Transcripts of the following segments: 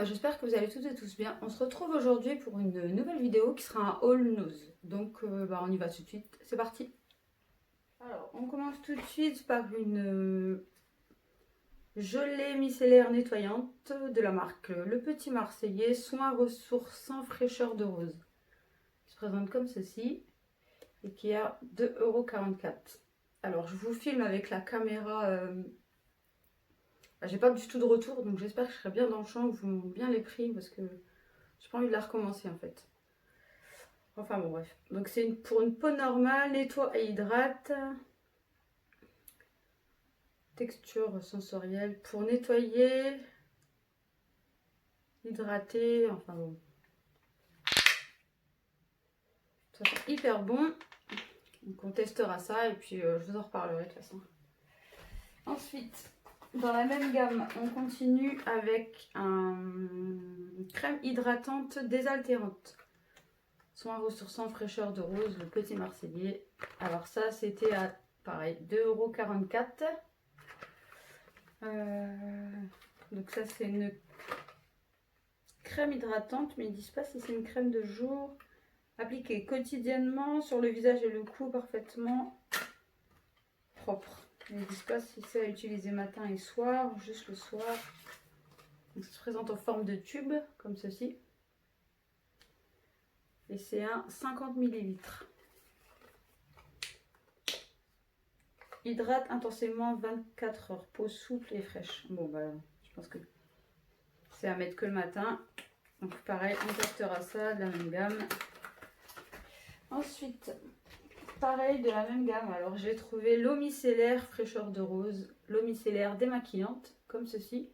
j'espère que vous allez toutes et tous bien. On se retrouve aujourd'hui pour une nouvelle vidéo qui sera un haul nose. Donc on y va tout de suite, c'est parti. Alors on commence tout de suite par une gelée micellaire nettoyante de la marque Le Petit Marseillais, soin ressources sans fraîcheur de rose. Qui se présente comme ceci et qui a 2,44 €. Alors je vous filme avec la caméra... j'ai pas du tout de retour, donc j'espère que je serai bien dans le champ, que vous m'avez bien les prix, parce que j'ai pas envie de la recommencer en fait. Enfin bon bref. Donc c'est pour une peau normale, nettoie et hydrate. Texture sensorielle pour nettoyer, hydrater, enfin bon. Ça sent hyper bon. Donc on testera ça et puis je vous en reparlerai de toute façon. Ensuite, dans la même gamme, on continue avec une crème hydratante désaltérante. Soin ressourçant fraîcheur de rose, Le Petit Marseillais. Alors ça, c'était à, pareil, 2,44 €. Donc ça, c'est une crème hydratante, mais ils ne disent pas si c'est une crème de jour. Appliquée quotidiennement sur le visage et le cou, parfaitement propre. Ils ne disent pas si c'est à utiliser matin et soir, ou juste le soir. Donc ça se présente en forme de tube, comme ceci. Et c'est un 50 ml. Hydrate intensément 24 heures. Peau souple et fraîche. Bon bah, je pense que c'est à mettre que le matin. Donc pareil, on testera ça de la même gamme. Ensuite, pareil de la même gamme. Alors j'ai trouvé l'eau micellaire fraîcheur de rose. L'eau micellaire démaquillante, comme ceci.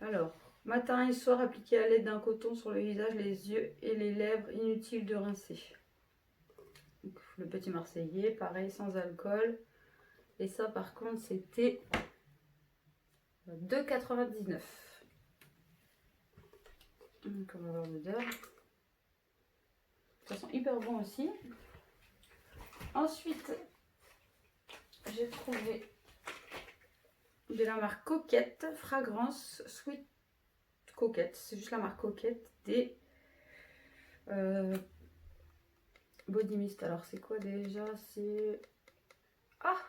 Alors, matin et soir, appliquée à l'aide d'un coton sur le visage, les yeux et les lèvres. Inutile de rincer. Donc, Le Petit Marseillais, pareil, sans alcool. Et ça, par contre, c'était 2,99 €. Donc, on va voir l'odeur. Ça sent hyper bon aussi. Ensuite, j'ai trouvé de la marque Coquette, fragrance Sweet Coquette. C'est juste la marque Coquette des Body Mist. Alors, c'est quoi déjà? C'est... Ah!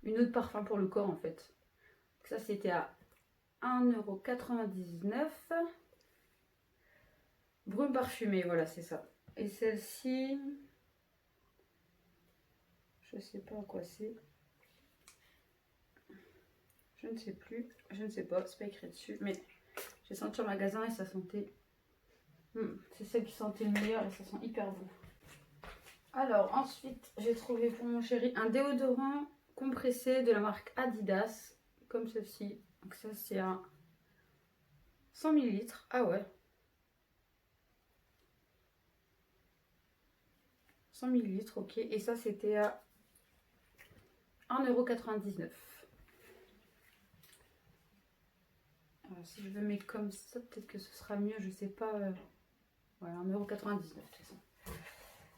Une eau de parfum pour le corps en fait. Ça c'était à 1,99 €. Brume parfumée, voilà c'est ça. Et celle-ci, je sais pas à quoi c'est. Je ne sais plus, je ne sais pas, c'est pas écrit dessus. Mais j'ai senti au magasin et ça sentait... c'est celle qui sentait le meilleur et ça sent hyper bon. Alors ensuite, j'ai trouvé pour mon chéri un déodorant compressé de la marque Adidas, comme ceci. Donc ça c'est un 100 ml. Ah ouais. 100 ml, ok. Et ça c'était à 1,99 €. Alors, si je le mets comme ça, peut-être que ce sera mieux, je sais pas. Voilà, 1,99 € de toute façon.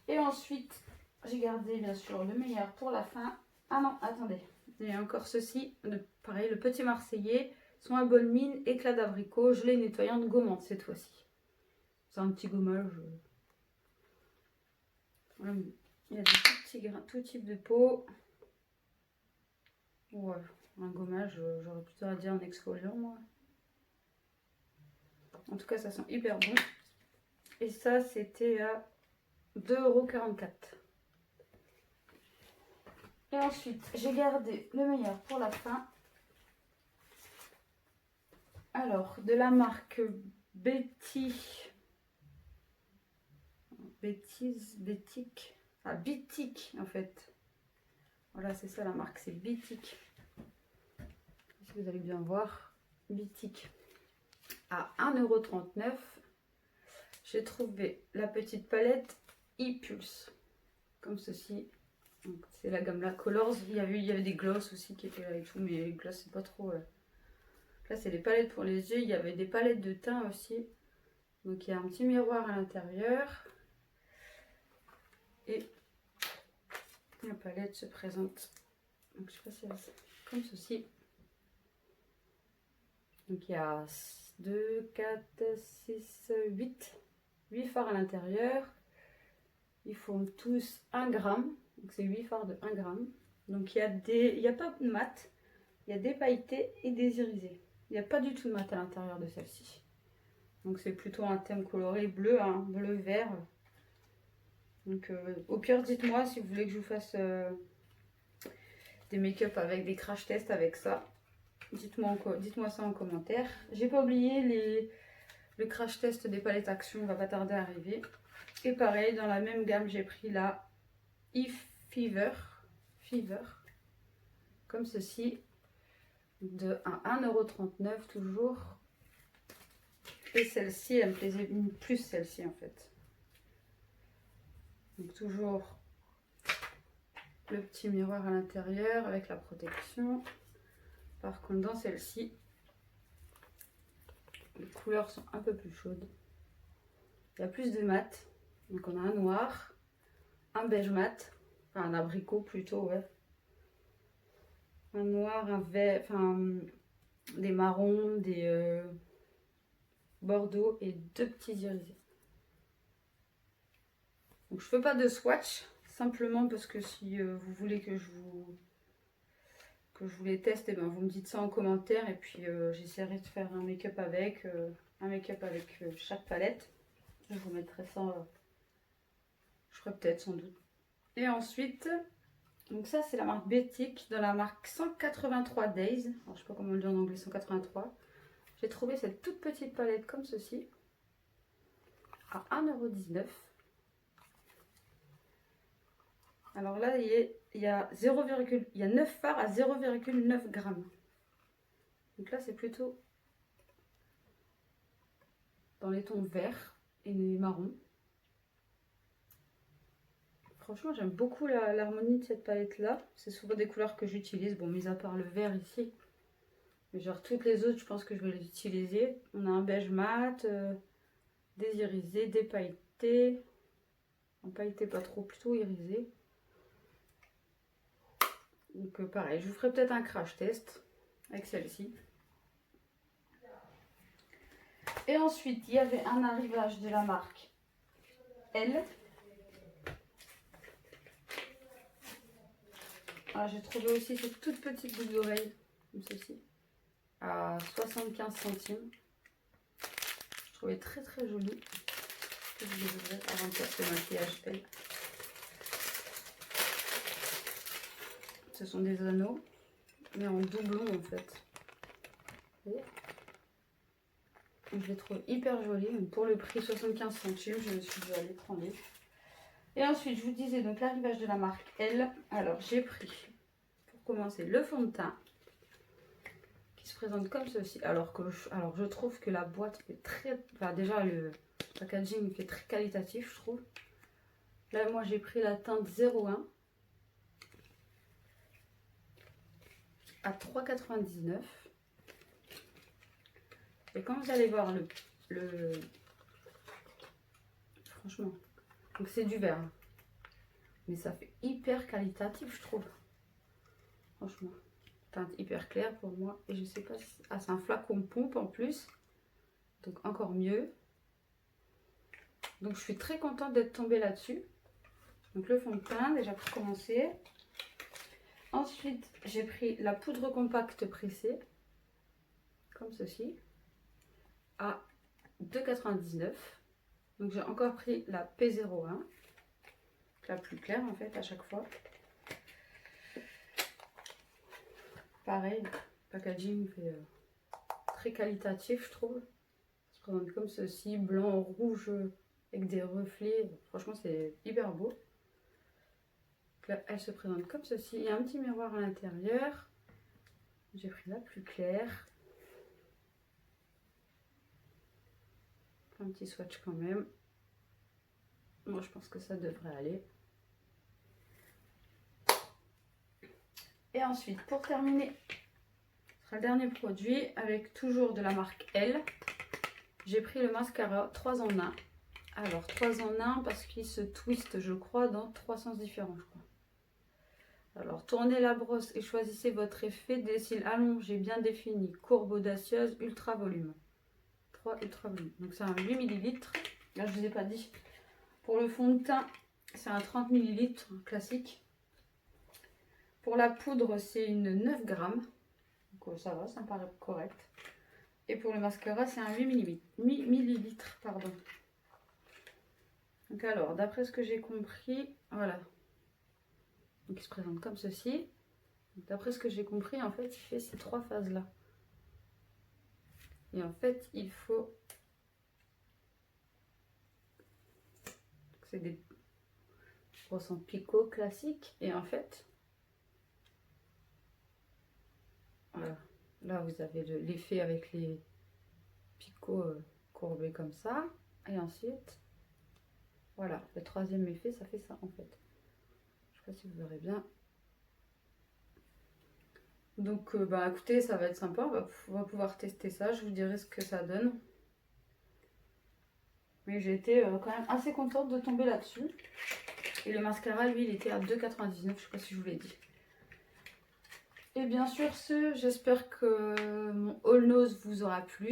Et ensuite, j'ai gardé bien sûr le meilleur pour la fin. Ah non, attendez. Il y a encore ceci, pareil, Le Petit Marseillais, soin à bonne mine, éclat d'abricot, gelée nettoyante gommante cette fois-ci. C'est un petit gommage. Voilà. Il y a tout type de peau. Ouais, un gommage, j'aurais plutôt à dire un exfoliant moi. En tout cas, ça sent hyper bon. Et ça, c'était à 2,44 €. Et ensuite, j'ai gardé le meilleur pour la fin. Alors, de la marque Betty. Bétique. Ah, Bitic en fait. Voilà, c'est ça la marque, c'est Bitic. Si vous allez bien voir, Bitic. À 1,39 €. J'ai trouvé la petite palette e-Pulse. Comme ceci. C'est la gamme la Colors. Il y avait des gloss aussi qui étaient là et tout, mais les gloss c'est pas trop. Là c'est les palettes pour les yeux. Il y avait des palettes de teint aussi. Donc il y a un petit miroir à l'intérieur. Et la palette se présente. Donc je sais pas si elle... comme ceci. Donc il y a 2, 4, 6, 8 fards à l'intérieur. Ils font tous 1 gramme. Donc c'est 8 fards de 1 gramme. Donc il n'y a pas de mat. Il y a des pailletés et des irisés. Il n'y a pas du tout de mat à l'intérieur de celle-ci. Donc c'est plutôt un thème coloré bleu, hein, bleu-vert. Donc au pire, dites-moi si vous voulez que je vous fasse des make-up avec des crash tests avec ça. Dites-moi ça en commentaire. J'ai pas oublié le crash test des palettes Action, va pas tarder à arriver. Et pareil, dans la même gamme, j'ai pris la Fever, comme ceci, de 1,39 € toujours. Et celle-ci, elle me plaisait plus, celle-ci en fait. Donc toujours le petit miroir à l'intérieur avec la protection. Par contre, dans celle-ci, les couleurs sont un peu plus chaudes. Il y a plus de mat. Donc on a un noir, un beige mat, enfin un abricot plutôt, ouais. Un noir, un vert, enfin des marrons, des bordeaux et 2 petits irisés. Donc je fais pas de swatch, simplement parce que si vous voulez que je vous les teste, et ben vous me dites ça en commentaire et puis j'essaierai de faire un make-up avec chaque palette. Je vous mettrai ça, je ferai peut-être sans doute. Et ensuite, donc ça c'est la marque Bétique, dans la marque 183 Days. Alors je sais pas comment on le dit en anglais, 183. J'ai trouvé cette toute petite palette comme ceci à 1,19 €. Alors là, il y a 9 fards à 0,9 g. Donc là, c'est plutôt dans les tons verts et les marrons. Franchement, j'aime beaucoup l'harmonie de cette palette-là. C'est souvent des couleurs que j'utilise. Bon, mis à part le vert ici. Mais genre toutes les autres, je pense que je vais les utiliser. On a un beige mat, des irisés, des pailletés. En pailleté pas trop, plutôt irisé. Donc pareil, je vous ferai peut-être un crash test avec celle-ci. Et ensuite, il y avait un arrivage de la marque Elle. Ah, j'ai trouvé aussi cette toute petite boucle d'oreille, comme ceci, à 75 centimes. Je trouvais très très jolie. Je vais ouvrir avant de faire ce maquillage Elle. Ce sont des anneaux, mais en doublon en fait. Vous voyez ? Je les trouve hyper jolies. Pour le prix 75 centimes, je me suis dit allez, prendre. Et ensuite, je vous disais donc l'arrivage de la marque Elle. Alors j'ai pris, pour commencer, le fond de teint qui se présente comme ceci. Alors je trouve que la boîte fait très, enfin déjà le packaging fait très qualitatif, je trouve. Là, moi j'ai pris la teinte 01 à 3,99 €. Et quand vous allez voir franchement, donc c'est du vert, mais ça fait hyper qualitatif, je trouve. Franchement, teinte hyper claire pour moi. Et je sais pas si... Ah, c'est un flacon pompe en plus, donc encore mieux. Donc je suis très contente d'être tombée là-dessus. Donc le fond de teint déjà pour commencer. Ensuite, j'ai pris la poudre compacte pressée, comme ceci, à 2,99 €. Donc j'ai encore pris la P01, la plus claire en fait à chaque fois. Pareil, le packaging fait très qualitatif, je trouve. Ça se présente comme ceci, blanc, rouge, avec des reflets. Franchement, c'est hyper beau. Là, elle se présente comme ceci. Il y a un petit miroir à l'intérieur. J'ai pris la plus claire. Un petit swatch quand même. Moi, je pense que ça devrait aller. Et ensuite, pour terminer, ce sera le dernier produit avec toujours de la marque Elle. J'ai pris le mascara 3 en 1. Alors, 3 en 1 parce qu'il se twiste, je crois, dans 3 sens différents, je crois. Alors, tournez la brosse et choisissez votre effet des cils allongés, bien définis, courbe audacieuse, ultra volume. 3 ultra volume. Donc, c'est un 8 ml. Là, je ne vous ai pas dit. Pour le fond de teint, c'est un 30 ml classique. Pour la poudre, c'est une 9 grammes. Donc, ça va, ça me paraît correct. Et pour le mascara, c'est un 8 ml. Pardon. Donc, alors, d'après ce que j'ai compris, voilà. Donc, il se présente comme ceci. D'après ce que j'ai compris, en fait, il fait ces 3 phases-là. Et en fait, il faut... C'est des brosses en picot classiques. Et en fait, voilà. Là, vous avez l'effet avec les picots courbés comme ça. Et ensuite, voilà. Le troisième effet, ça fait ça, en fait. Je sais pas si vous verrez bien. Donc, bah, écoutez, ça va être sympa. On va pouvoir tester ça. Je vous dirai ce que ça donne. Mais j'ai été quand même assez contente de tomber là-dessus. Et le mascara, lui, il était à 2,99 €. Je sais pas si je vous l'ai dit. Et bien sûr, j'espère que mon haul nose vous aura plu.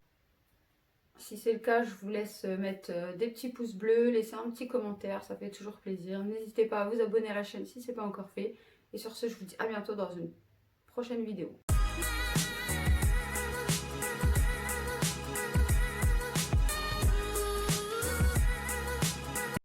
Si c'est le cas, je vous laisse mettre des petits pouces bleus, laisser un petit commentaire, ça fait toujours plaisir. N'hésitez pas à vous abonner à la chaîne si ce n'est pas encore fait. Et sur ce, je vous dis à bientôt dans une prochaine vidéo.